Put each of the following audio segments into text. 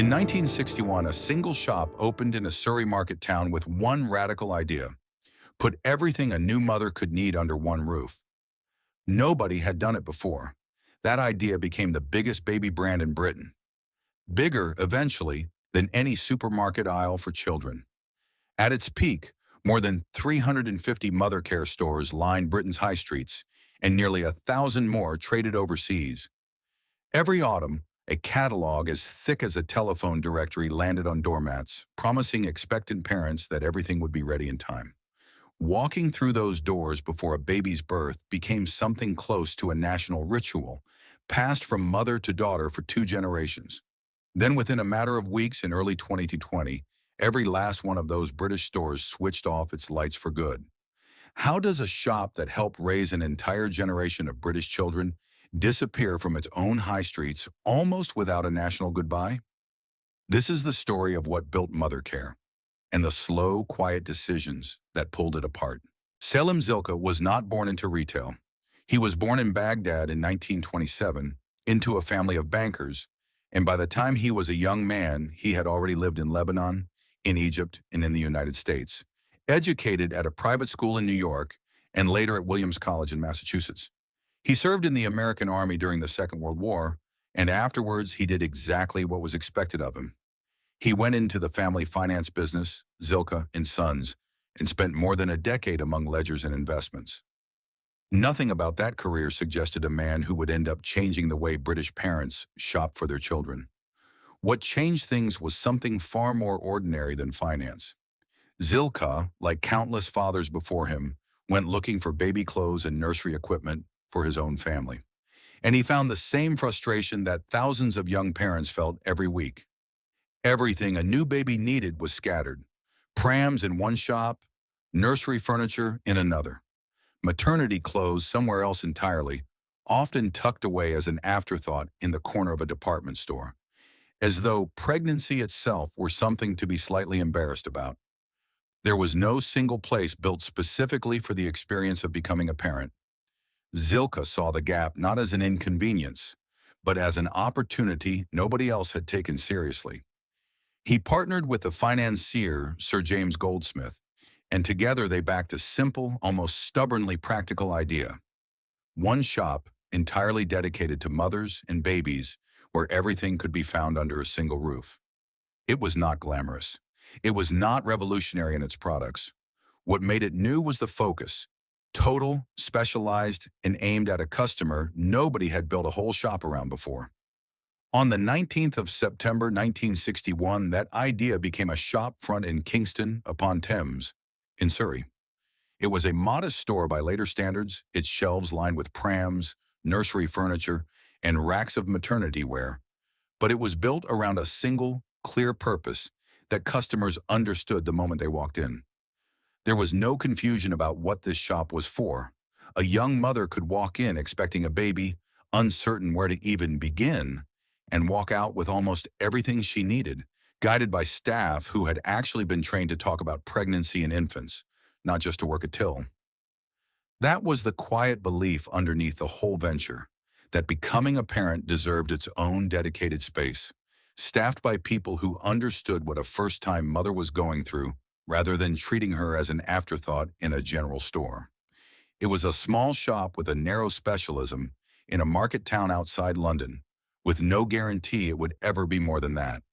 In 1961, a single shop opened in a Surrey market town with one radical idea: put everything a new mother could need under one roof. Nobody had done it before. That idea became the biggest baby brand in Britain, bigger, eventually, than any supermarket aisle for children. At its peak, more than 350 Mothercare stores lined Britain's high streets, and nearly 1,000 more traded overseas. Every autumn, a catalog as thick as a telephone directory landed on doormats, promising expectant parents that everything would be ready in time. Walking through those doors before a baby's birth became something close to a national ritual, passed from mother to daughter for 2 generations. Then within a matter of weeks in early 2020, every last one of those British stores switched off its lights for good. How does a shop that helped raise an entire generation of British children disappear from its own high streets almost without a national goodbye? This is the story of what built Mothercare and the slow, quiet decisions that pulled it apart. Selim Zilka was not born into retail. He was born in Baghdad in 1927 into a family of bankers, and by the time he was a young man, he had already lived in Lebanon, in Egypt, and in the United States. Educated at a private school in New York and later at Williams College in Massachusetts. He served in the American Army during the Second World War, and afterwards he did exactly what was expected of him. He went into the family finance business, Zilka and Sons, and spent more than a decade among ledgers and investments. Nothing about that career suggested a man who would end up changing the way British parents shop for their children. What changed things was something far more ordinary than finance. Zilka, like countless fathers before him, went looking for baby clothes and nursery equipment for his own family. And he found the same frustration that thousands of young parents felt every week. Everything a new baby needed was scattered. Prams in one shop, nursery furniture in another. Maternity clothes somewhere else entirely, often tucked away as an afterthought in the corner of a department store, as though pregnancy itself were something to be slightly embarrassed about. There was no single place built specifically for the experience of becoming a parent. Zilka saw the gap not as an inconvenience, but as an opportunity nobody else had taken seriously. He partnered with the financier Sir James Goldsmith, and together they backed a simple, almost stubbornly practical idea. One shop entirely dedicated to mothers and babies, where everything could be found under a single roof. It was not glamorous. It was not revolutionary in its products. What made it new was the focus. Total, specialized, and aimed at a customer nobody had built a whole shop around before. On the 19th of September 1961, that idea became a shop front in Kingston upon Thames, in Surrey. It was a modest store by later standards, its shelves lined with prams, nursery furniture, and racks of maternity wear. But it was built around a single, clear purpose that customers understood the moment they walked in. There was no confusion about what this shop was for. A young mother could walk in expecting a baby, uncertain where to even begin, and walk out with almost everything she needed, guided by staff who had actually been trained to talk about pregnancy and infants, not just to work a till. That was the quiet belief underneath the whole venture, that becoming a parent deserved its own dedicated space, staffed by people who understood what a first-time mother was going through, rather than treating her as an afterthought in a general store. It was a small shop with a narrow specialism in a market town outside London, with no guarantee it would ever be more than that.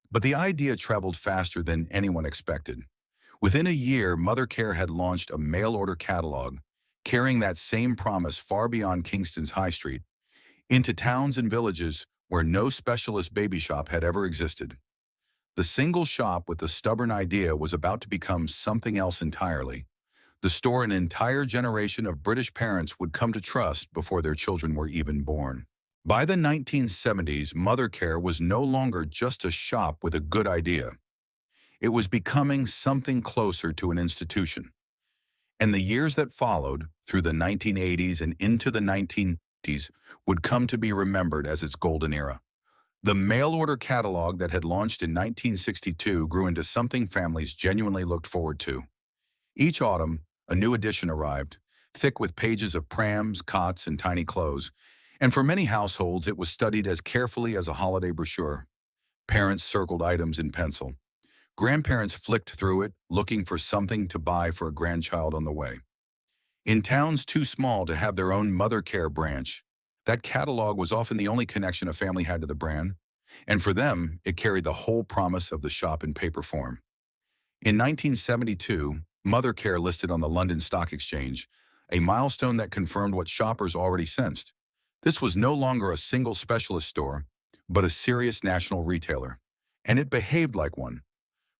But the idea traveled faster than anyone expected. Within a year, Mothercare had launched a mail-order catalog, carrying that same promise far beyond Kingston's high street, into towns and villages where no specialist baby shop had ever existed. The single shop with the stubborn idea was about to become something else entirely. The store an entire generation of British parents would come to trust before their children were even born. By the 1970s, Mothercare was no longer just a shop with a good idea. It was becoming something closer to an institution. And the years that followed, through the 1980s and into the 1990s, would come to be remembered as its golden era. The mail-order catalog that had launched in 1962 grew into something families genuinely looked forward to. Each autumn, a new edition arrived, thick with pages of prams, cots, and tiny clothes, and for many households it was studied as carefully as a holiday brochure. Parents circled items in pencil. Grandparents flicked through it, looking for something to buy for a grandchild on the way. In towns too small to have their own Mothercare branch, that catalog was often the only connection a family had to the brand, and for them, it carried the whole promise of the shop in paper form. In 1972, Mothercare listed on the London Stock Exchange, a milestone that confirmed what shoppers already sensed. This was no longer a single specialist store, but a serious national retailer. And it behaved like one.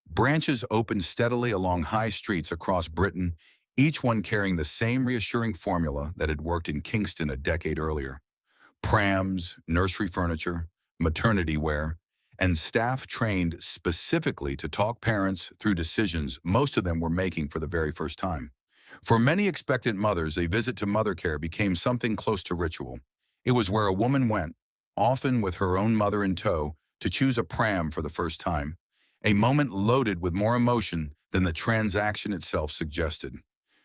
Branches opened steadily along high streets across Britain, each one carrying the same reassuring formula that had worked in Kingston a decade earlier. Prams, nursery furniture, maternity wear, and staff trained specifically to talk parents through decisions most of them were making for the very first time. For many expectant mothers, a visit to Mothercare became something close to ritual. It was where a woman went, often with her own mother in tow, to choose a pram for the first time, a moment loaded with more emotion than the transaction itself suggested.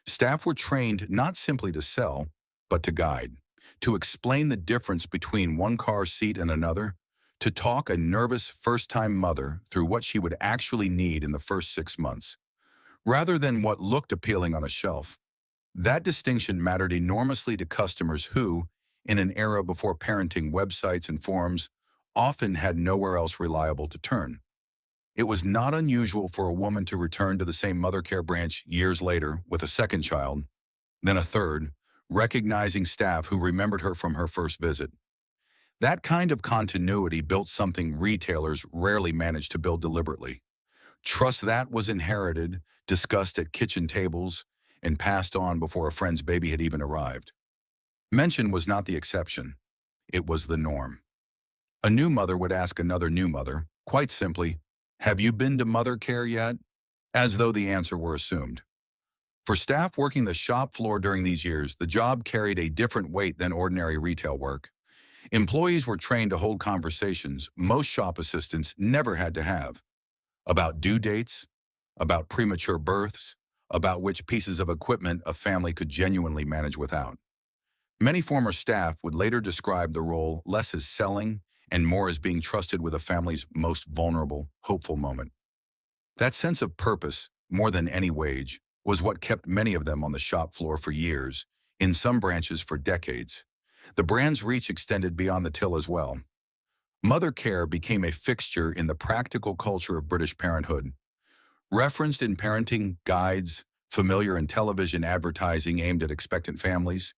Staff were trained not simply to sell, but to guide, to explain the difference between one car seat and another, to talk a nervous first-time mother through what she would actually need in the first 6 months, rather than what looked appealing on a shelf. That distinction mattered enormously to customers who, in an era before parenting websites and forums, often had nowhere else reliable to turn. It was not unusual for a woman to return to the same Mothercare branch years later with a second child, then a third, recognizing staff who remembered her from her first visit. That kind of continuity built something retailers rarely managed to build deliberately. Trust that was inherited, discussed at kitchen tables, and passed on before a friend's baby had even arrived. Mention was not the exception. It was the norm. A new mother would ask another new mother, quite simply, "Have you been to Mothercare yet?" As though the answer were assumed. For staff working the shop floor during these years, the job carried a different weight than ordinary retail work. Employees were trained to hold conversations most shop assistants never had to have, about due dates, about premature births, about which pieces of equipment a family could genuinely manage without. Many former staff would later describe the role less as selling and more as being trusted with a family's most vulnerable, hopeful moment. That sense of purpose, more than any wage, was what kept many of them on the shop floor for years, in some branches for decades. The brand's reach extended beyond the till as well. Mothercare became a fixture in the practical culture of British parenthood. Referenced in parenting guides, familiar in television advertising aimed at expectant families,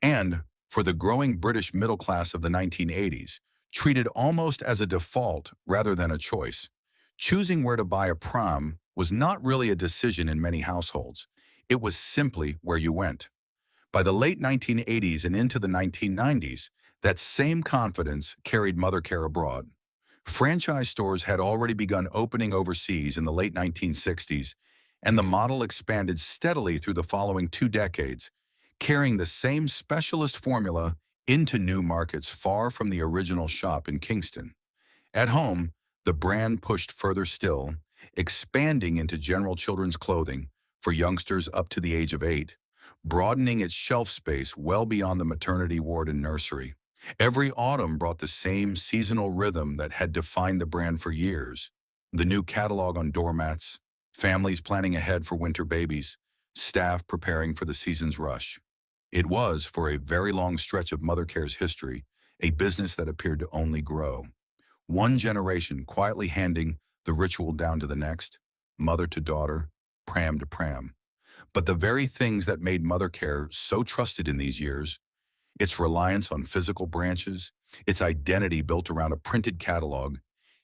and, for the growing British middle class of the 1980s, treated almost as a default rather than a choice. Choosing where to buy a pram was not really a decision in many households. It was simply where you went. By the late 1980s and into the 1990s, that same confidence carried Mothercare abroad. Franchise stores had already begun opening overseas in the late 1960s, and the model expanded steadily through the following 2 decades, carrying the same specialist formula into new markets far from the original shop in Kingston. At home, the brand pushed further still, expanding into general children's clothing for youngsters up to the age of 8, broadening its shelf space well beyond the maternity ward and nursery. Every autumn brought the same seasonal rhythm that had defined the brand for years. The new catalog on doormats, families planning ahead for winter babies, staff preparing for the season's rush. It was, for a very long stretch of Mothercare's history, a business that appeared to only grow. One generation quietly handing the ritual down to the next, mother to daughter, pram to pram. But the very things that made Mothercare so trusted in these years, its reliance on physical branches, its identity built around a printed catalog,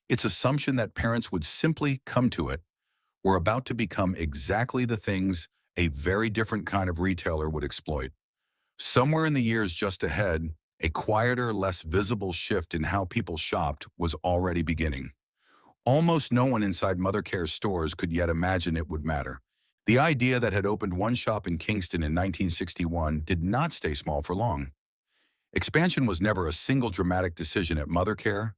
its assumption that parents would simply come to it, were about to become exactly the things a very different kind of retailer would exploit. Somewhere in the years just ahead, a quieter, less visible shift in how people shopped was already beginning. Almost no one inside Mothercare's stores could yet imagine it would matter. The idea that had opened one shop in Kingston in 1961 did not stay small for long. Expansion was never a single dramatic decision at Mothercare.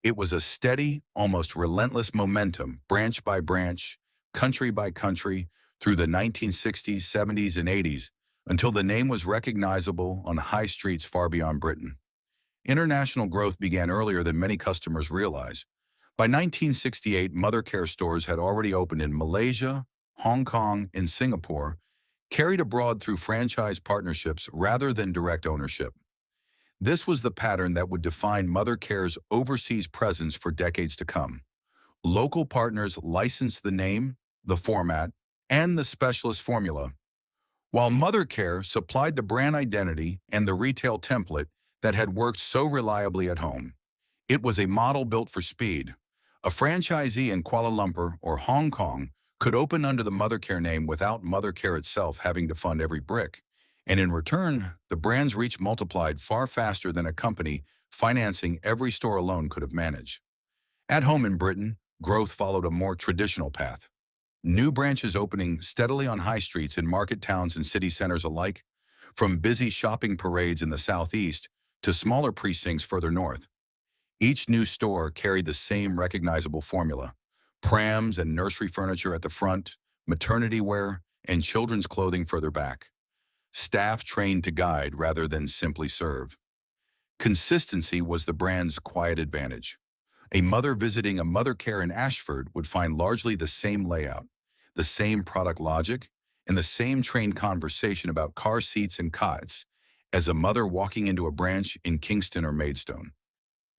It was a steady, almost relentless momentum, branch by branch, country by country, through the 1960s, 70s, and 80s, until the name was recognizable on high streets far beyond Britain. International growth began earlier than many customers realize. By 1968, Mothercare stores had already opened in Malaysia, Hong Kong, and Singapore, carried abroad through franchise partnerships rather than direct ownership. This was the pattern that would define Mothercare's overseas presence for decades to come. Local partners licensed the name, the format, and the specialist formula, while Mothercare supplied the brand identity and the retail template that had worked so reliably at home. It was a model built for speed. A franchisee in Kuala Lumpur or Hong Kong could open under the Mothercare name without Mothercare itself having to fund every brick. And in return, the brand's reach multiplied far faster than a company financing every store alone could have managed. At home in Britain, growth followed a more traditional path. New branches opening steadily on high streets in market towns and city centers alike, from busy shopping parades in the southeast to smaller precincts further north. Each new store carried the same recognizable formula: prams and nursery furniture at the front, maternity wear, and children's clothing further back. Staff trained to guide rather than simply serve. Consistency was the brand's quiet advantage. A mother visiting a Mothercare in Ashford would find largely the same layout, the same product logic, and the same trained conversation about car seats and cots as a mother walking into a branch in Kingston or Maidstone.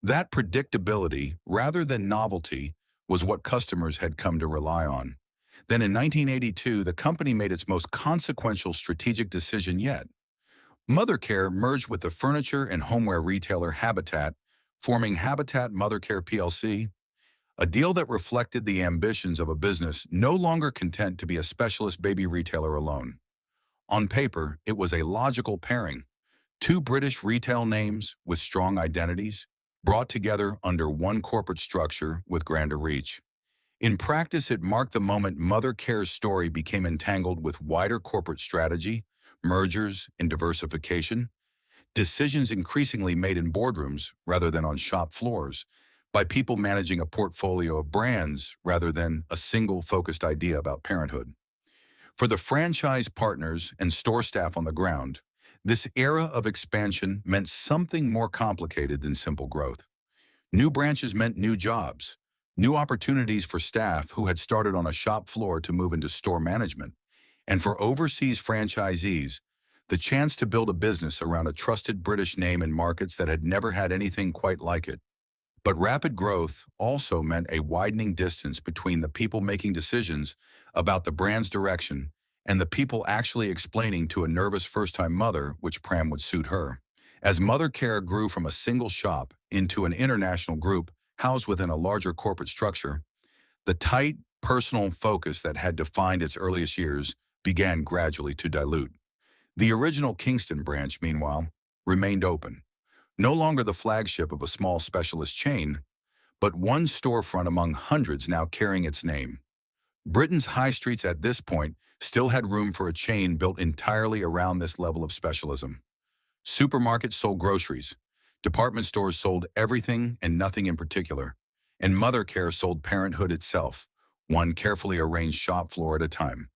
That predictability, rather than novelty, was what customers had come to rely on. Then in 1982, the company made its most consequential strategic decision yet. Mothercare merged with the furniture and homeware retailer Habitat, forming Habitat Mothercare plc, a deal that reflected the ambitions of a business no longer content to be a specialist baby retailer alone. On paper, it was a logical pairing. Two British retail names with strong identities, brought together under one corporate structure with grander reach. In practice, it marked the moment Mothercare's story became entangled with wider corporate strategy, mergers, and diversification. Decisions increasingly made in boardrooms rather than on shop floors, by people managing a portfolio of brands rather than a single focused idea about parenthood. For the franchise partners and store staff on the ground, this era of expansion meant something more complicated than simple growth. New branches meant new jobs, new opportunities for staff who had started on a shop floor to move into store management, and for overseas franchisees, the chance to build a business around a trusted British name in markets that had never had anything quite like it. But rapid growth also meant a widening distance between the people making decisions about the brand's direction and the people actually explaining to a nervous first-time mother which pram would suit her. As Mothercare grew from a single shop into an international group housed within a larger corporate structure, the tight, personal focus that had defined its earliest years began gradually to dilute. The original Kingston branch, meanwhile, remained open, no longer the flagship of a small specialist chain, but one storefront among hundreds now carrying its name. Britain's high streets at this point still had room for a chain built entirely around this level of specialism. Supermarkets sold groceries, department stores sold everything and nothing in particular, and Mothercare sold parenthood itself, one carefully arranged shop floor at a time.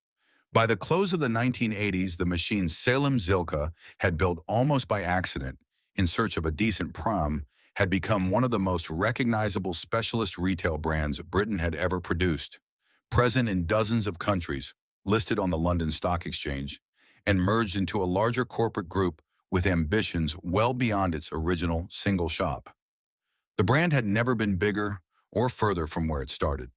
By the close of the 1980s, the machine Salem Zilka had built almost by accident, in search of a decent pram, had become one of the most recognizable specialist retail brands Britain had ever produced. Present in dozens of countries, listed on the London Stock Exchange, and merged into a larger corporate group with ambitions well beyond its original single shop. The brand had never been bigger or further from where it started.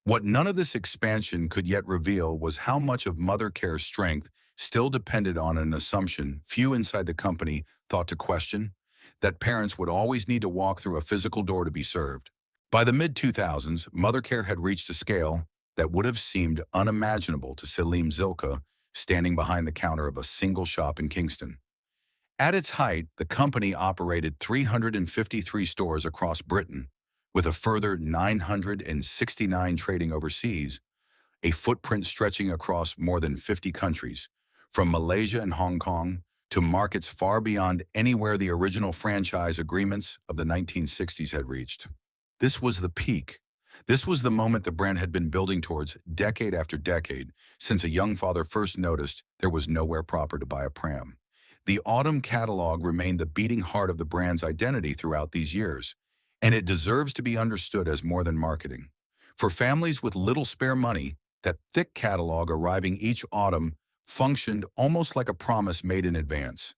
What none of this expansion could yet reveal was how much of Mothercare's strength still depended on an assumption few inside the company thought to question, that parents would always need to walk through a physical door to be served. By the mid-2000s, Mothercare had reached a scale that would have seemed unimaginable to Salim Zilka standing behind the counter of a single shop in Kingston. At its height, the company operated 353 stores across Britain, with a further 969 trading overseas, a footprint stretching across more than 50 countries, from Malaysia and Hong Kong to markets far beyond anywhere the original franchise agreements of the 1960s had reached. This was the peak. This was the moment the brand had been building towards decade after decade, since a young father first noticed there was nowhere proper to buy a pram. The autumn catalog remained the beating heart of the brand's identity throughout these years, And it deserves to be understood as more than marketing. For families with little spare money, that thick catalog arriving each autumn functioned almost like a promise made in advance.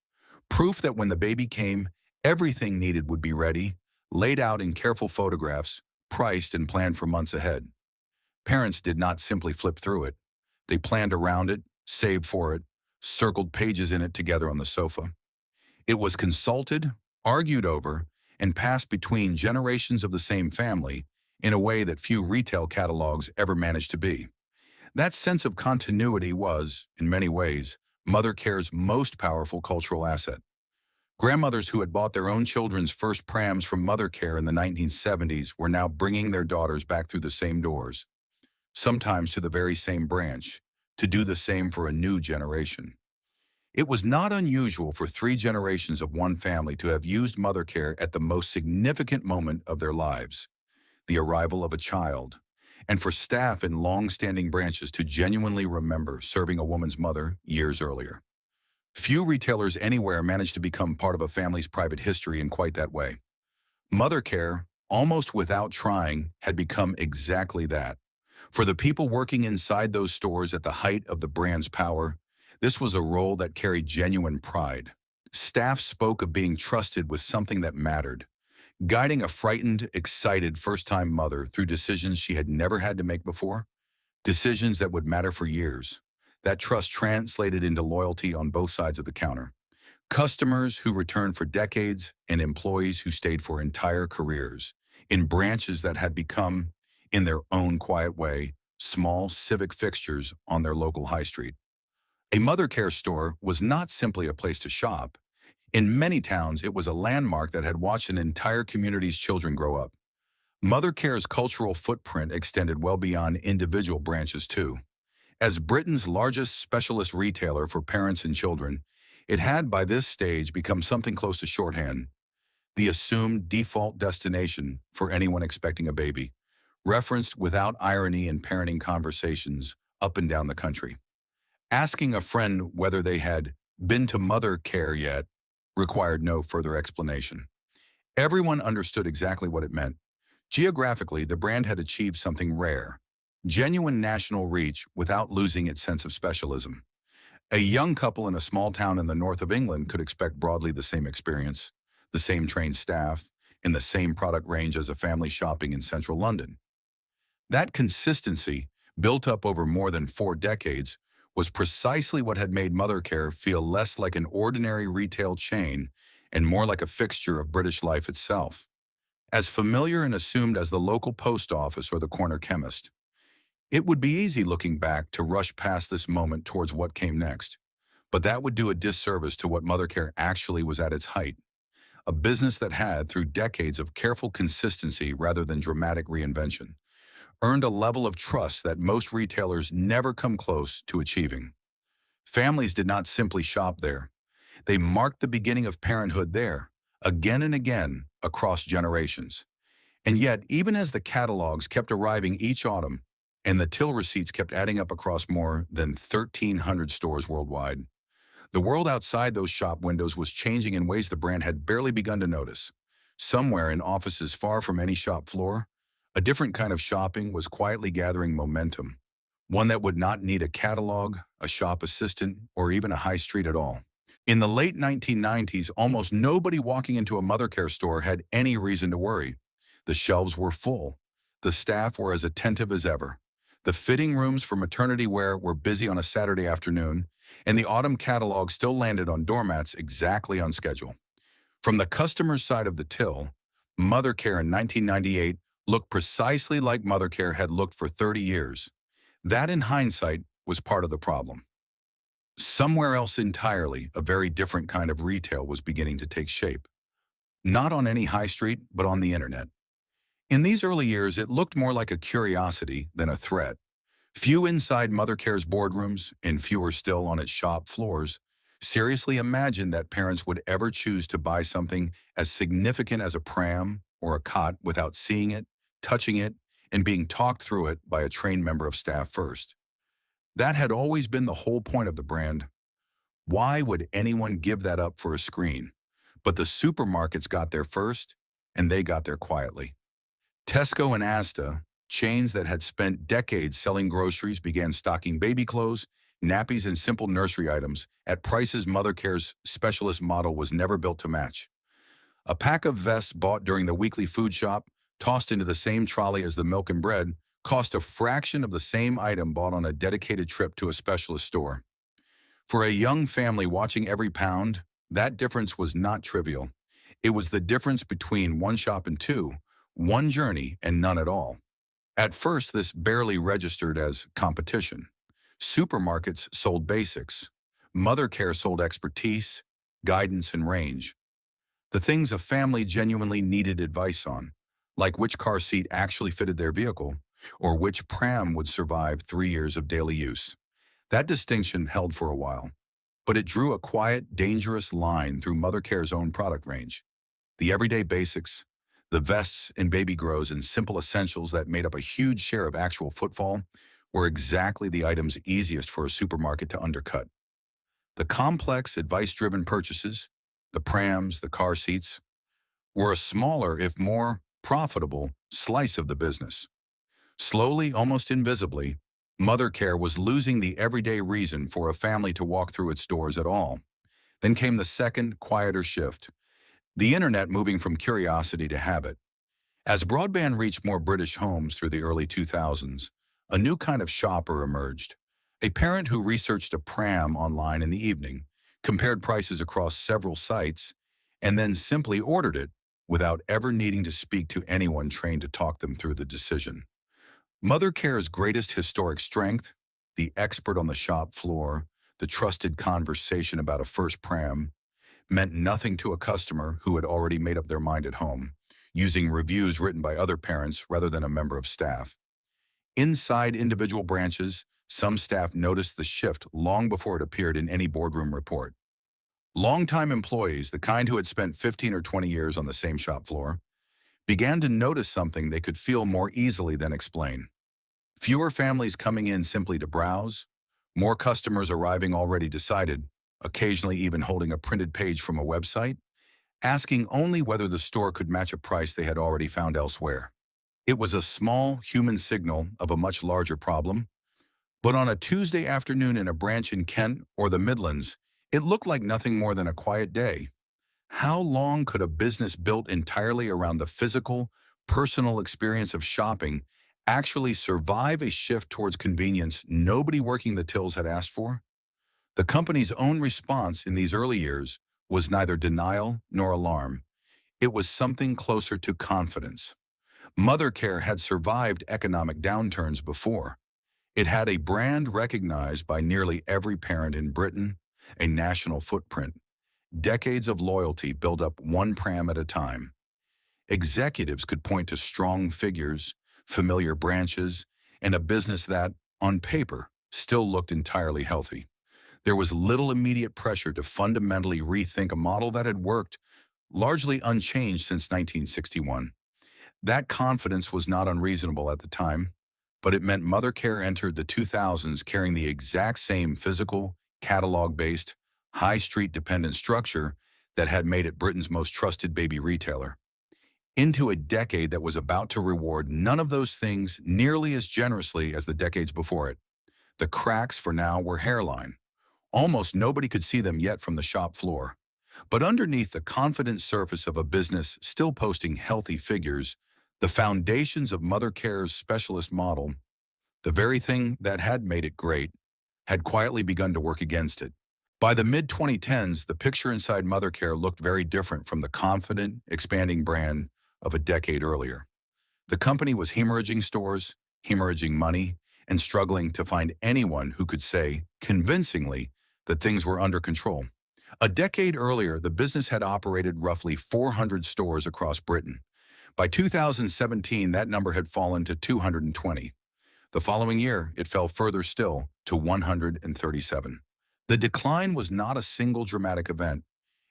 Proof that when the baby came, everything needed would be ready, laid out in careful photographs, priced and planned for months ahead. Parents did not simply flip through it. They planned around it, saved for it, circled pages in it together on the sofa. It was consulted, argued over, and passed between generations of the same family in a way that few retail catalogs ever managed to be. That sense of continuity was, in many ways, Mother Care's most powerful cultural asset. Grandmothers who had bought their own children's first prams from Mother Care in the 1970s were now bringing their daughters back through the same doors, sometimes to the very same branch, to do the same for a new generation. It was not unusual for three generations of one family to have used Mother Care at the most significant moment of their lives, the arrival of a child, and for staff in long-standing branches to genuinely remember serving a woman's mother years earlier. Few retailers anywhere managed to become part of a family's private history in quite that way. Mother Care, almost without trying, had become exactly that. For the people working inside those stores at the height of the brand's power, this was a role that carried genuine pride. Staff spoke of being trusted with something that mattered, guiding a frightened, excited first-time mother through decisions she had never had to make before, decisions that would matter for years. That trust translated into loyalty on both sides of the counter. Customers who returned for decades and employees who stayed for entire careers in branches that had become, in their own quiet way, small civic fixtures on their local high street. A Mother Care store was not simply a place to shop. In many towns, it was a landmark that had watched an entire community's children grow up. Mother Care's cultural footprint extended well beyond individual branches, too. As Britain's largest specialist retailer for parents and children, it had by this stage become something close to shorthand, the assumed default destination for anyone expecting a baby, referenced without irony in parenting conversations up and down the country. Asking a friend whether they had been to Mother Care yet required no further explanation. Everyone understood exactly what it meant. Geographically, the brand had achieved something rare, genuine national reach without losing its sense of specialism. A young couple in a small town in the north of England could expect broadly the same experience, the same trained staff, and the same product range as a family shopping in central London. That consistency, built up over more than 4 decades, was precisely what had made Mother Care feel less like an ordinary retail chain and more like a fixture of British life itself. As familiar and assumed as the local post office or the corner chemist. It would be easy looking back to rush past this moment towards what came next, but that would do a disservice to what Mother Care actually was at its height, a business that had, through decades of careful consistency rather than dramatic reinvention, earned a level of trust that most retailers never come close to achieving. Families did not simply shop there. They marked the beginning of parenthood there, again and again, across generations. And yet, even as the catalogs kept arriving each autumn, and the till receipts kept adding up across more than 1,300 stores worldwide, the world outside those shop windows was changing in ways the brand had barely begun to notice. Somewhere in offices far from any shop floor, a different kind of shopping was quietly gathering momentum, one that would not need a catalog, a shop assistant, or even a high street at all. In the late 1990s, almost nobody walking into a Mother Care store had any reason to worry. The shelves were full. The staff were as attentive as ever. The fitting rooms for maternity wear were busy on a Saturday afternoon, and the autumn catalog still landed on doormats exactly on schedule. From the customer's side of the till, Mother Care in 1998 looked precisely like Mother Care had looked for 30 years. That, in hindsight, was part of the problem. Somewhere else entirely, a very different kind of retail was beginning to take shape. Not on any high street, but on the internet. In these early years, it looked more like a curiosity than a threat. Few inside Mother Care's boardrooms, and fewer still on its shop floors, seriously imagined that parents would ever choose to buy something as significant as a pram or a cot without seeing it, touching it, and being talked through it by a trained member of staff first. That had always been the whole point of the brand. Why would anyone give that up for a screen? But the supermarkets got there first, and they got there quietly. Tesco and Asda, chains that had spent decades selling groceries, began stocking baby clothes, nappies, and simple nursery items at prices Mothercare's specialist model was never built to match. A pack of vests bought during the weekly food shop, tossed into the same trolley as the milk and bread, cost a fraction of the same item bought on a dedicated trip to a specialist store. For a young family watching every pound, that difference was not trivial. It was the difference between one shop and two, one journey and none at all. At first, this barely registered as competition. Supermarkets sold basics. Mothercare sold expertise, guidance, and range. The things a family genuinely needed advice on, like which car seat actually fitted their vehicle, or which pram would survive 3 years of daily use. That distinction held for a while, but it drew a quiet, dangerous line through Mothercare's own product range. The everyday basics, the vests and baby grows and simple essentials that made up a huge share of actual footfall, were exactly the items easiest for a supermarket to undercut. The complex, advice-driven purchases, the prams, the car seats, were a smaller, if more profitable, slice of the business. Slowly, almost invisibly, Mothercare was losing the everyday reason for a family to walk through its doors at all. Then came the second, quieter shift, the internet moving from curiosity to habit. As broadband reached more British homes through the early 2000s, a new kind of shopper emerged. A parent who researched a pram online in the evening, compared prices across several sites, and then simply ordered it without ever needing to speak to anyone trained to talk them through the decision. Mothercare's greatest historic strength, the expert on the shop floor, the trusted conversation about a first pram, meant nothing to a customer who had already made up their mind at home, using reviews written by other parents rather than a member of staff. Inside individual branches, some staff noticed the shift long before it appeared in any boardroom report. Longtime employees, the kind who had spent 15 or 20 years on the same shop floor, began to notice something they could feel more easily than explain. Fewer families coming in simply to browse, more customers arriving already decided, occasionally even holding a printed page from a website, asking only whether the store could match a price they had already found elsewhere. It was a small human signal of a much larger problem, but on a Tuesday afternoon in a branch in Kent or the Midlands, it looked like nothing more than a quiet day. How long could a business built entirely around the physical, personal experience of shopping actually survive a shift towards convenience nobody working the tills had asked for? The company's own response in these early years was neither denial nor alarm. It was something closer to confidence. Mothercare had survived economic downturns before. It had a brand recognized by nearly every parent in Britain, a national footprint, decades of loyalty built up one pram at a time. Executives could point to strong figures, familiar branches, and a business that, on paper, still looked entirely healthy. There was little immediate pressure to fundamentally rethink a model that had worked largely unchanged since 1961. That confidence was not unreasonable at the time, but it meant Mothercare entered the 2000s carrying the exact same physical, catalog-based, high street-dependent structure that had made it Britain's most trusted baby retailer. Into a decade that was about to reward none of those things nearly as generously as the decades before it. The cracks for now were hairline. Almost nobody could see them yet from the shop floor. But underneath the confident surface of a business still posting healthy figures, the foundations of Mothercare's specialist model, the very thing that had made it great, had quietly begun to work against it. By the mid-2010s, the picture inside Mothercare looked very different from the confident, expanding brand of a decade earlier. The company was hemorrhaging stores, hemorrhaging money, and struggling to find anyone who could say, convincingly, that things were under control. A decade earlier, the business had operated roughly 400 stores across Britain. By 2017, that number had fallen to 220. The following year, it fell further still to 137. The decline was not a single dramatic event.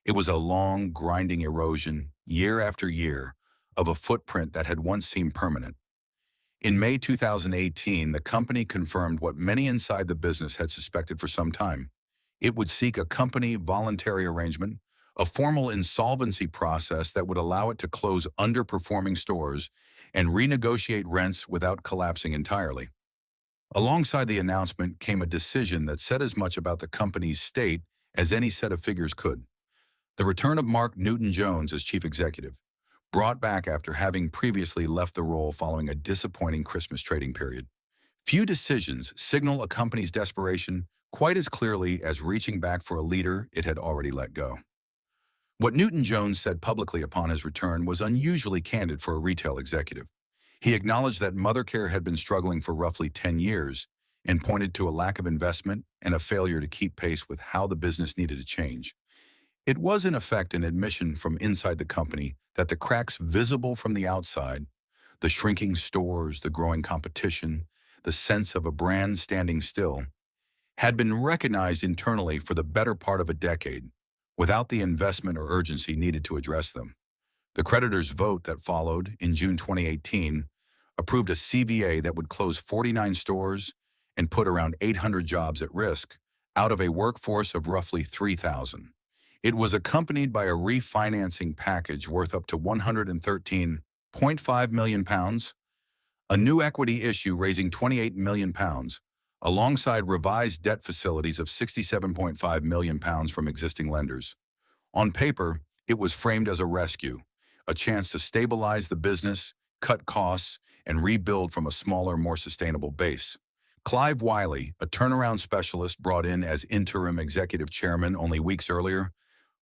It was a long, grinding erosion, year after year, of a footprint that had once seemed permanent. In May 2018, the company confirmed what many inside the business had suspected for some time. It would seek a company voluntary arrangement, a formal insolvency process that would allow it to close underperforming stores and renegotiate rents without collapsing entirely. Alongside the announcement came a decision that said as much about the company's state as any set of figures could. The return of Mark Newton-Jones as chief executive, brought back after having previously left the role following a disappointing Christmas trading period. Few decisions signal a company's desperation quite as clearly as reaching back for a leader it had already let go. What Newton-Jones said publicly upon his return was unusually candid for a retail executive. He acknowledged that Mothercare had been struggling for roughly 10 years and pointed to a lack of investment and a failure to keep pace with how the business needed to change. It was in effect an admission from inside the company that the cracks visible from the outside, the shrinking stores, the growing competition, the sense of a brand standing still, had been recognized internally for the better part of a decade, without the investment or urgency needed to address them. The creditors' vote that followed in June 2018 approved a CVA that would close 49 stores and put around 800 jobs at risk out of a workforce of roughly 3,000. It was accompanied by a refinancing package worth up to £113.5 million, a new equity issue raising £28 million, alongside revised debt facilities of £67.5 million from existing lenders. On paper, it was framed as a rescue, a chance to stabilize the business, cut costs, and rebuild from a smaller, more sustainable base. Clive Wiley, a turnaround specialist brought in as interim executive chairman only weeks earlier,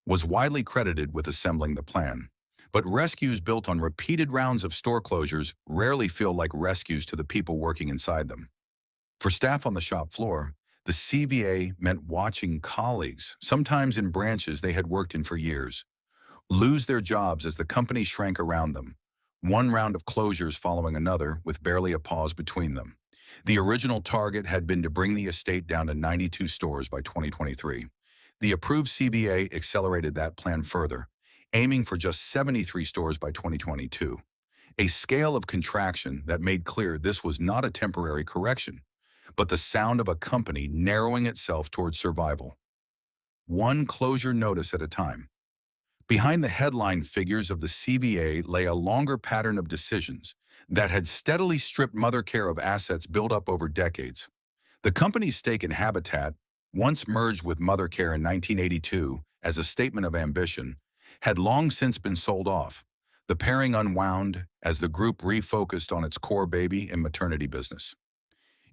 was widely credited with assembling the plan. But rescues built on repeated rounds of store closures rarely feel like rescues to the people working inside them. For staff on the shop floor, the CVA meant watching colleagues, sometimes in branches they had worked in for years, lose their jobs as the company shrank around them, one round of closures following another with barely a pause between them. The original target had been to bring the estate down to 92 stores by 2023. The approved CVA accelerated that plan further, aiming for just 73 stores by 2022, a scale of contraction that made clear this was not a temporary correction, but the sound of a company narrowing itself towards survival, one closure notice at a time. Behind the headline figures of the CVA lay a longer pattern of decisions that had steadily stripped Mothercare of assets built up over decades. The company's stake in Habitat, once merged with Mothercare in 1982 as a statement of ambition, had long since been sold off, the pairing unwound as the group refocused on its core baby and maternity business.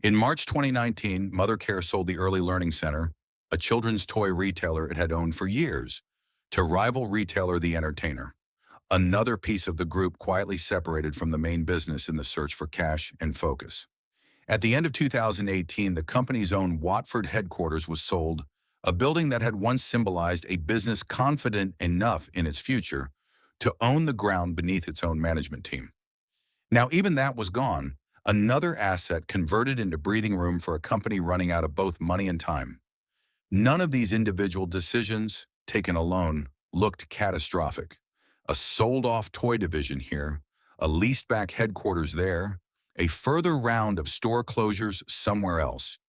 In March 2019, Mothercare sold the Early Learning Center, a children's toy retailer it had owned for years, to rival retailer The Entertainer, another piece of the group quietly separated from the main business in the search for cash and focus. At the end of 2018, the company's own Watford headquarters was sold, a building that had once symbolized a business confident enough in its future to own the ground beneath its own management team. Now, even that was gone, another asset converted into breathing room for a company running out of both money and time. None of these individual decisions, taken alone, looked catastrophic. A sold-off toy division here, a leased-back headquarters there, a further round of store closures somewhere else.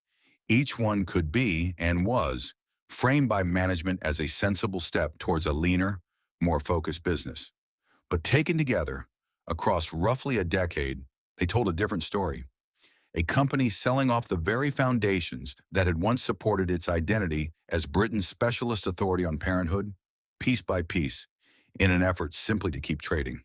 Each one could be, and was, framed by management as a sensible step towards a leaner, more focused business. But taken together, across roughly a decade, they told a different story. A company selling off the very foundations that had once supported its identity as Britain's specialist authority on parenthood, piece by piece, in an effort simply to keep trading.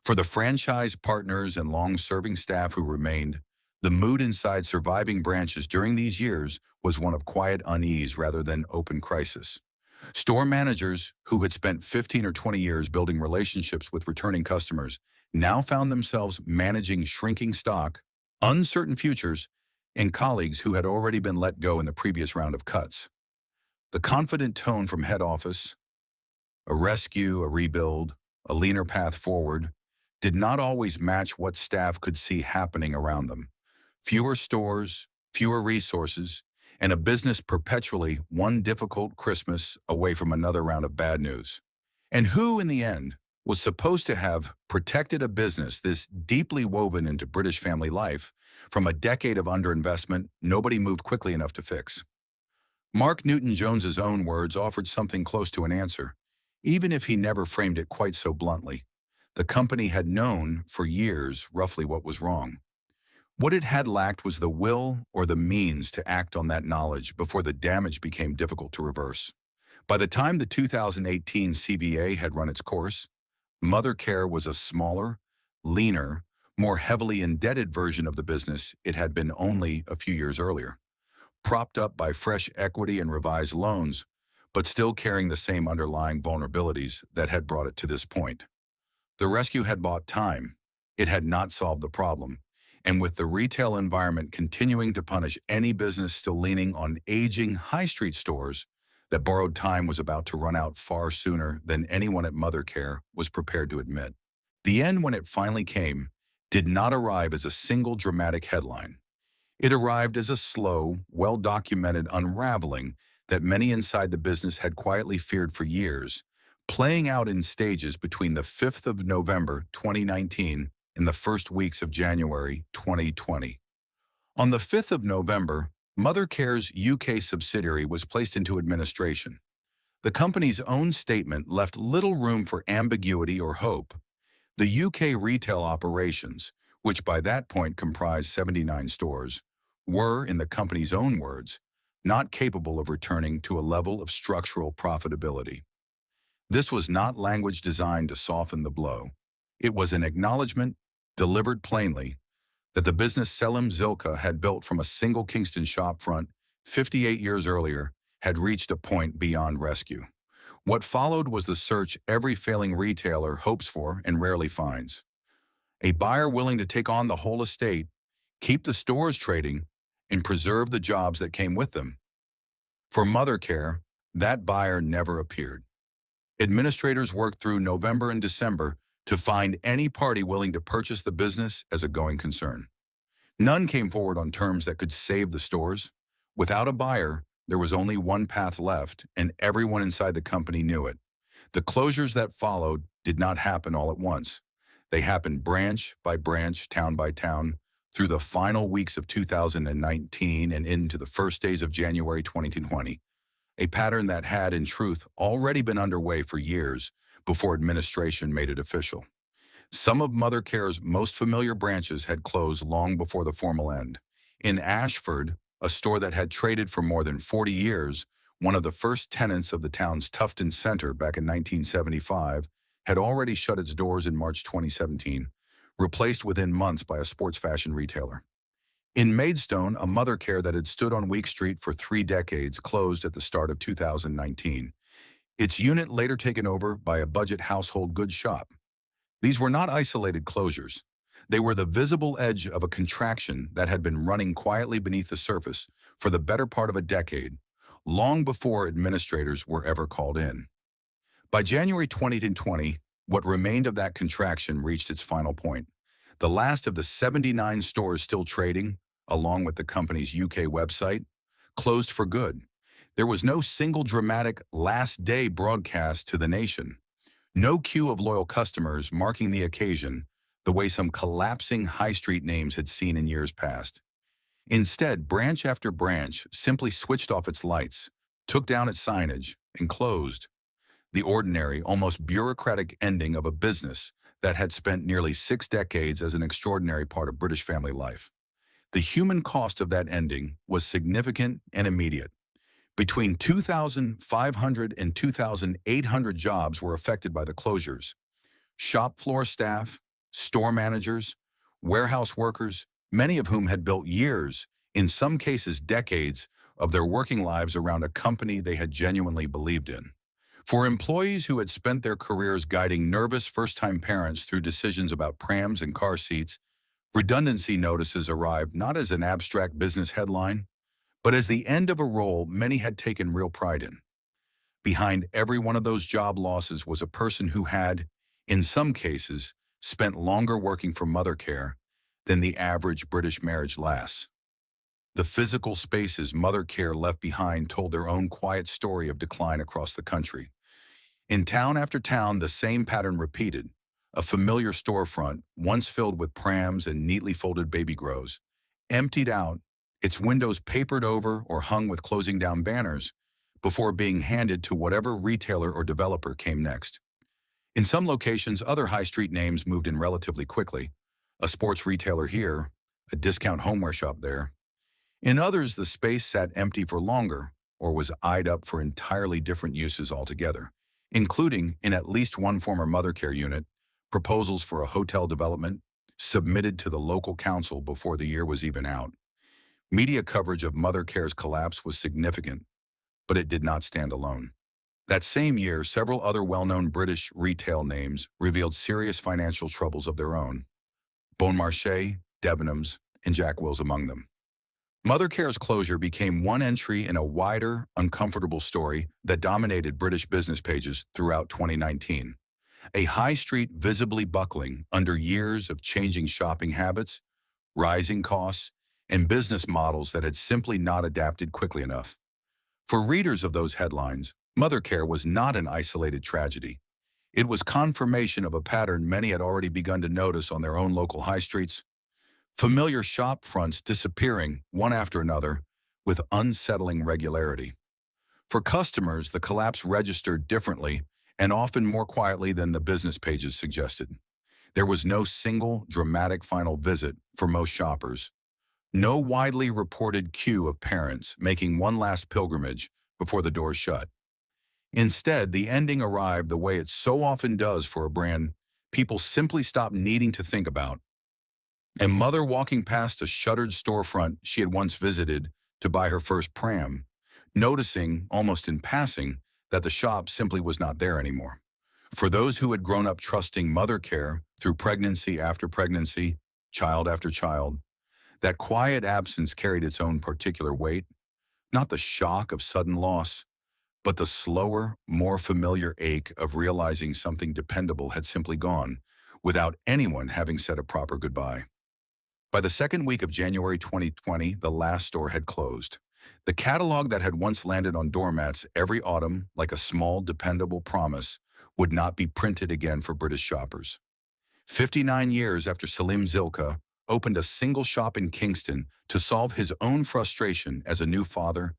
For the franchise partners and long-serving staff who remained, the mood inside surviving branches during these years was one of quiet unease rather than open crisis. Store managers who had spent 15 or 20 years building relationships with returning customers now found themselves managing shrinking stock, uncertain futures, and colleagues who had already been let go in the previous round of cuts. The confident tone from head office, a rescue, a rebuild, a leaner path forward, did not always match what staff could see happening around them. Fewer stores, fewer resources, and a business perpetually one difficult Christmas away from another round of bad news. And who, in the end, was supposed to have protected a business this deeply woven into British family life from a decade of underinvestment nobody moved quickly enough to fix? Mark Newton-Jones's own words offered something close to an answer. Even if he never framed it quite so bluntly, the company had known for years roughly what was wrong. What it had lacked was the will or the means to act on that knowledge before the damage became difficult to reverse. By the time the 2018 CVA had run its course, Mothercare was a smaller, leaner, more heavily indebted version of the business it had been only a few years earlier, propped up by fresh equity and revised loans, but still carrying the same underlying vulnerabilities that had brought it to this point. The rescue had bought time. It had not solved the problem. And with the retail environment continuing to punish any business still leaning on aging high street stores, that borrowed time was about to run out far sooner than anyone at Mothercare was prepared to admit. The end, when it finally came, did not arrive as a single dramatic headline. It arrived as a slow, well-documented unraveling that many inside the business had quietly feared for years, playing out in stages between the 5th of November 2019 and the first weeks of January 2020. On the 5th of November, Mothercare's UK subsidiary was placed into administration. The company's own statement left little room for ambiguity or hope. The UK retail operations, which by that point comprised 79 stores, were, in the company's own words, not capable of returning to a level of structural profitability. This was not language designed to soften the blow. It was an acknowledgement, delivered plainly, that the business Selim Zilka had built from a single Kingston shopfront 58 years earlier had reached a point beyond rescue. What followed was the search every failing retailer hopes for and rarely finds. A buyer willing to take on the whole estate, keep the stores trading, and preserve the jobs that came with them. For Mothercare, that buyer never appeared. Administrators worked through November and December to find any party willing to purchase the business as a going concern. None came forward on terms that could save the stores. Without a buyer, there was only one path left, and everyone inside the company knew it. The closures that followed did not happen all at once. They happened branch by branch, town by town, through the final weeks of 2019 and into the first days of January 2020, a pattern that had, in truth, already been underway for years before administration made it official. Some of Mothercare's most familiar branches had closed long before the formal end. In Ashford, a store that had traded for more than 40 years, one of the first tenants of the town's Tufton Center back in 1975, had already shut its doors in March 2017, replaced within months by a sports fashion retailer. In Maidstone, a Mothercare that had stood on Week Street for 3 decades closed at the start of 2019. Its unit later taken over by a budget household goods shop. These were not isolated closures. They were the visible edge of a contraction that had been running quietly beneath the surface for the better part of a decade, long before administrators were ever called in. By January 2020, what remained of that contraction reached its final point. The last of the 79 stores still trading, along with the company's UK website, closed for good. There was no single dramatic last day broadcast to the nation. No queue of loyal customers marking the occasion the way some collapsing high street names had seen in years past. Instead, branch after branch simply switched off its lights, took down its signage, and closed. The ordinary, almost bureaucratic ending of a business that had spent nearly 6 decades as an extraordinary part of British family life. The human cost of that ending was significant and immediate. Between 2,500 and 2,800 jobs were affected by the closures. Shop floor staff, store managers, warehouse workers, many of whom had built years, in some cases decades, of their working lives around a company they had genuinely believed in. For employees who had spent their careers guiding nervous first-time parents through decisions about prams and car seats, redundancy notices arrived not as an abstract business headline, but as the end of a role many had taken real pride in. Behind every one of those job losses was a person who had, in some cases, spent longer working for Mothercare than the average British marriage lasts. The physical spaces Mothercare left behind told their own quiet story of decline across the country. In town after town, the same pattern repeated. A familiar storefront, once filled with prams and neatly folded baby grows, emptied out, its windows papered over or hung with closing down banners, before being handed to whatever retailer or developer came next. In some locations, other high street names moved in relatively quickly. A sports retailer here, a discount homeware shop there. In others, the space sat empty for longer or was eyed up for entirely different uses altogether, including, in at least one former Mothercare unit, proposals for a hotel development submitted to the local council before the year was even out. Media coverage of Mothercare's collapse was significant, but it did not stand alone. That same year, several other well-known British retail names revealed serious financial troubles of their own. Bon Marché, Debenhams, and Jack Wills among them. Mothercare's closure became one entry in a wider, uncomfortable story that dominated British business pages throughout 2019. A high street visibly buckling under years of changing shopping habits, rising costs, and business models that had simply not adapted quickly enough. For readers of those headlines, Mothercare was not an isolated tragedy. It was confirmation of a pattern many had already begun to notice on their own local high streets. Familiar shop fronts disappearing, one after another, with unsettling regularity. For customers, the collapse registered differently and often more quietly than the business pages suggested. There was no single, dramatic final visit for most shoppers. No widely reported queue of parents making one last pilgrimage before the doors shut. Instead, the ending arrived the way it so often does for a brand people simply stopped needing to think about. A mother walking past a shuttered storefront she had once visited to buy her first pram, noticing, almost in passing, that the shop simply was not there anymore. For those who had grown up trusting Mothercare through pregnancy after pregnancy, child after child, that quiet absence carried its own particular weight, not the shock of sudden loss, but the slower, more familiar ache of realizing something dependable had simply gone, without anyone having said a proper goodbye. By the second week of January 2020, the last store had closed. The catalog that had once landed on doormats every autumn like a small, dependable promise would not be printed again for British shoppers. 59 years after Salim Zilka opened a single shop in Kingston to solve his own frustration as a new father,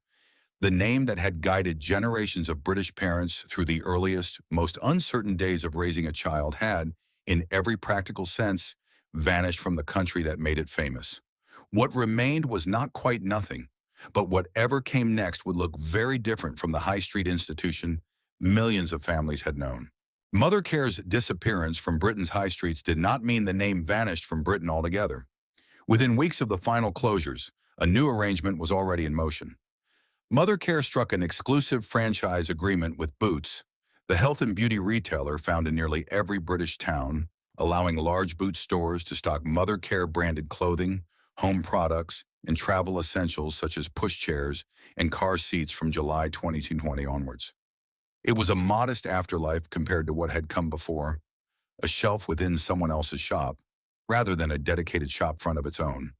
the name that had guided generations of British parents through the earliest, most uncertain days of raising a child had, in every practical sense, vanished from the country that made it famous. What remained was not quite nothing, but whatever came next would look very different from the high street institution millions of families had known. Mothercare's disappearance from Britain's high streets did not mean the name vanished from Britain altogether. Within weeks of the final closures, a new arrangement was already in motion. Mothercare struck an exclusive franchise agreement with Boots, the health and beauty retailer found in nearly every British town, allowing large boot stores to stock Mothercare-branded clothing, home products, and travel essentials such as pushchairs and car seats from July 2020 onwards. It was a modest afterlife compared to what had come before, a shelf within someone else's shop, rather than a dedicated shop front of its own.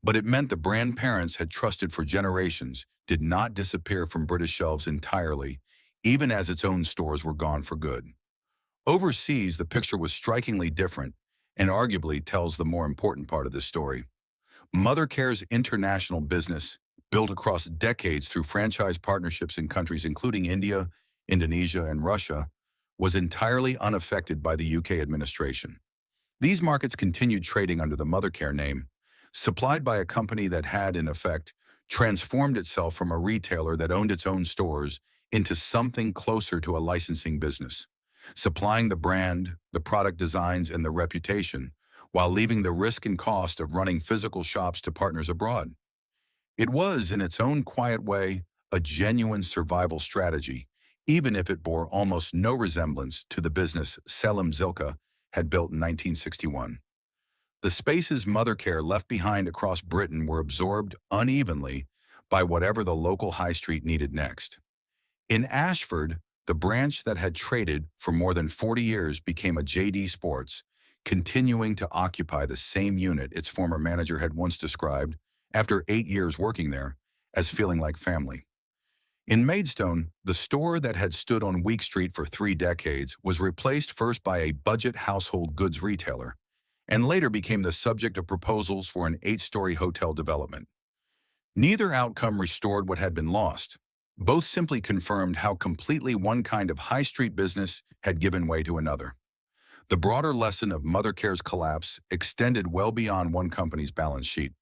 But it meant the brand parents had trusted for generations did not disappear from British shelves entirely, even as its own stores were gone for good. Overseas, the picture was strikingly different and arguably tells the more important part of this story. Mothercare's international business, built across decades through franchise partnerships in countries including India, Indonesia, and Russia, was entirely unaffected by the UK administration. These markets continued trading under the Mothercare name, supplied by a company that had, in effect, transformed itself from a retailer that owned its own stores into something closer to a licensing business, supplying the brand, the product designs, and the reputation, while leaving the risk and cost of running physical shops to partners abroad. It was, in its own quiet way, a genuine survival strategy, even if it bore almost no resemblance to the business Salim Zilka had built in 1961. The spaces Mothercare left behind across Britain were absorbed unevenly by whatever the local high street needed next. In Ashford, the branch that had traded for more than 40 years became a JD Sports, continuing to occupy the same unit its former manager had once described, after 8 years working there, as feeling like family. In Maidstone, the store that had stood on Week Street for 3 decades was replaced first by a budget household goods retailer, and later became the subject of proposals for an 8-story hotel development. Neither outcome restored what had been lost, Both simply confirmed how completely one kind of high street business had given way to another. The broader lesson of Mothercare's collapse extended well beyond one company's balance sheet.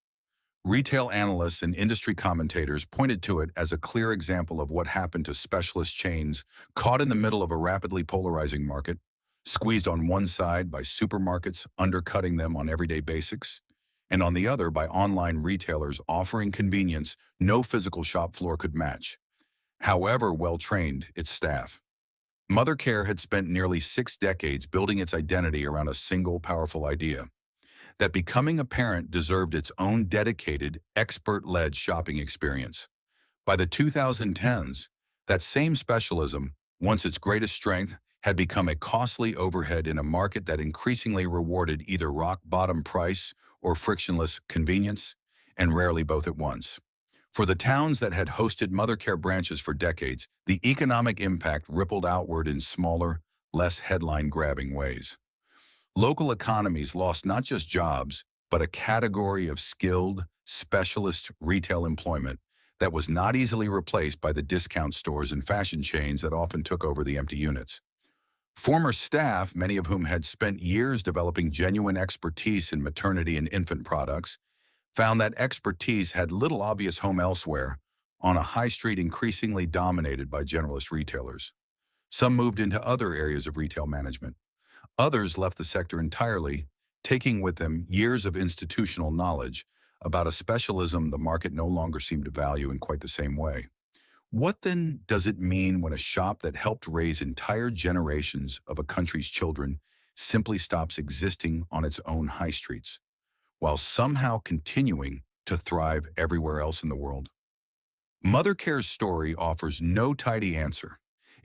Retail analysts and industry commentators pointed to it as a clear example of what happened to specialist chains caught in the middle of a rapidly polarizing market, squeezed on one side by supermarkets undercutting them on everyday basics, and on the other by online retailers offering convenience no physical shop floor could match, however well-trained its staff. Mothercare had spent nearly 6 decades building its identity around a single powerful idea, that becoming a parent deserved its own dedicated, expert-led shopping experience. By the 2010s, that same specialism, once its greatest strength, had become a costly overhead in a market that increasingly rewarded either rock-bottom price or frictionless convenience, and rarely both at once. For the towns that had hosted Mothercare branches for decades, the economic impact rippled outward in smaller, less headline-grabbing ways. Local economies lost not just jobs, but a category of skilled, specialist retail employment that was not easily replaced by the discount stores and fashion chains that often took over the empty units. Former staff, many of whom had spent years developing genuine expertise in maternity and infant products, found that expertise had little obvious home elsewhere, on a high street increasingly dominated by generalist retailers. Some moved into other areas of retail management. Others left the sector entirely, taking with them years of institutional knowledge about a specialism the market no longer seemed to value in quite the same way. What then does it mean when a shop that helped raise entire generations of a country's children simply stops existing on its own high streets, while somehow continuing to thrive everywhere else in the world? Mothercare's story offers no tidy answer.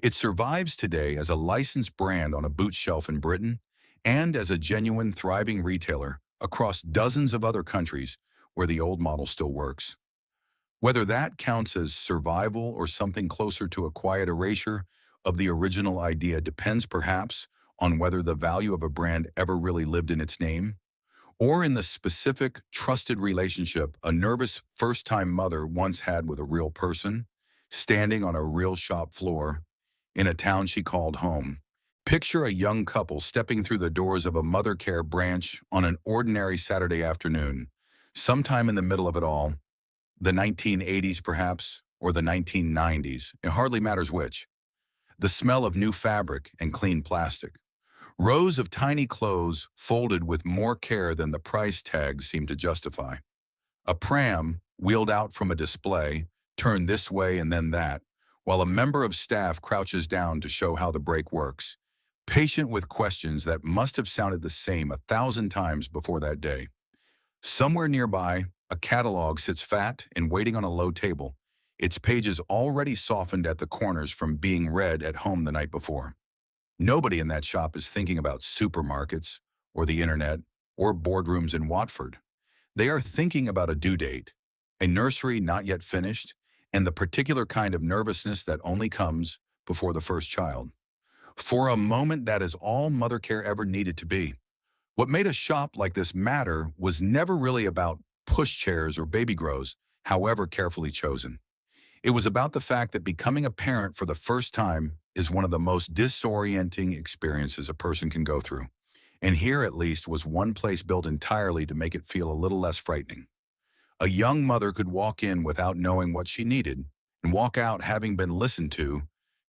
It survives today as a licensed brand on a boot shelf in Britain and as a genuine, thriving retailer across dozens of other countries where the old model still works. Whether that counts as survival or something closer to a quiet erasure of the original idea depends perhaps on whether the value of a brand ever really lived in its name, or in the specific, trusted relationship a nervous first-time mother once had with a real person, standing on a real shop floor, in a town she called home. Picture a young couple stepping through the doors of a Mothercare branch on an ordinary Saturday afternoon, sometime in the middle of it all, the 1980s perhaps, or the 1990s, it hardly matters which. The smell of new fabric and clean plastic. Rows of tiny clothes folded with more care than the price tags seem to justify. A pram, wheeled out from a display, turned this way and then that, while a member of staff crouches down to show how the brake works, patient with questions that must have sounded the same 1,000 times before that day. Somewhere nearby, a catalog sits fat and waiting on a low table, its pages already softened at the corners from being read at home the night before. Nobody in that shop is thinking about supermarkets, or the internet, or boardrooms in Watford. They are thinking about a due date, a nursery not yet finished, and the particular kind of nervousness that only comes before the first child. For a moment, that is all Mothercare ever needed to be. What made a shop like this matter was never really about pushchairs or baby grows, however carefully chosen. It was about the fact that becoming a parent for the first time is one of the most disorienting experiences a person can go through. And here, at least, was one place built entirely to make it feel a little less frightening. A young mother could walk in without knowing what she needed and walk out having been listened to,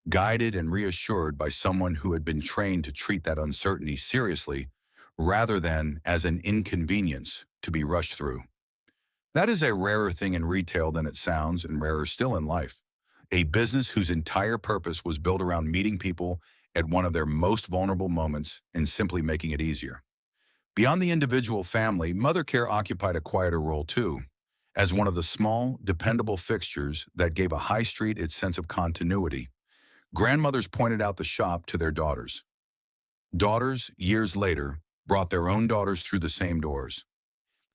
guided and reassured by someone who had been trained to treat that uncertainty seriously rather than as an inconvenience to be rushed through. That is a rarer thing in retail than it sounds, and rarer still in life. A business whose entire purpose was built around meeting people at one of their most vulnerable moments and simply making it easier. Beyond the individual family, Mothercare occupied a quieter role too, as one of the small, dependable fixtures that gave a high street its sense of continuity. Grandmothers pointed out the shop to their daughters. Daughters, years later, brought their own daughters through the same doors.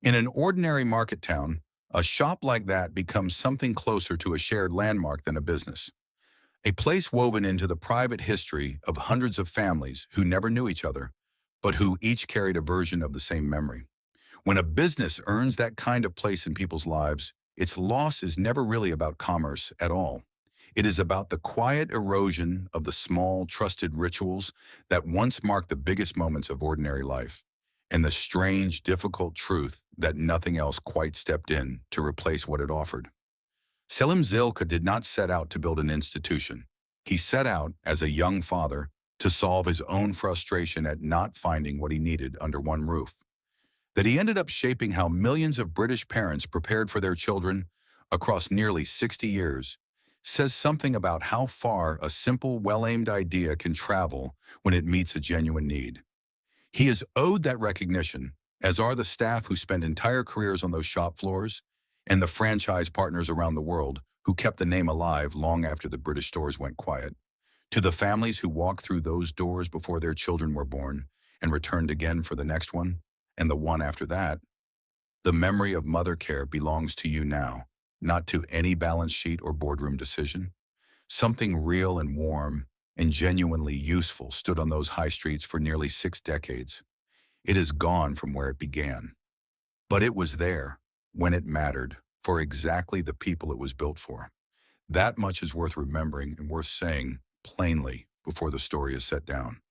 In an ordinary market town, a shop like that becomes something closer to a shared landmark than a business. A place woven into the private history of hundreds of families who never knew each other, but who each carried a version of the same memory. When a business earns that kind of place in people's lives, its loss is never really about commerce at all. It is about the quiet erosion of the small, trusted rituals that once marked the biggest moments of ordinary life, and the strange, difficult truth that nothing else quite stepped in to replace what it offered. Selim Zilka did not set out to build an institution. He set out, as a young father, to solve his own frustration at not finding what he needed under one roof. That he ended up shaping how millions of British parents prepared for their children across nearly 60 years says something about how far a simple, well-aimed idea can travel when it meets a genuine need. He is owed that recognition, as are the staff who spend entire careers on those shop floors and the franchise partners around the world who kept the name alive long after the British stores went quiet. To the families who walked through those doors before their children were born and returned again for the next one and the one after that, the memory of mother care belongs to you now, not to any balance sheet or boardroom decision. Something real and warm and genuinely useful stood on those high streets for nearly 6 decades. It is gone from where it began. But it was there, when it mattered, for exactly the people it was built for. That much is worth remembering and worth saying plainly before the story is set down.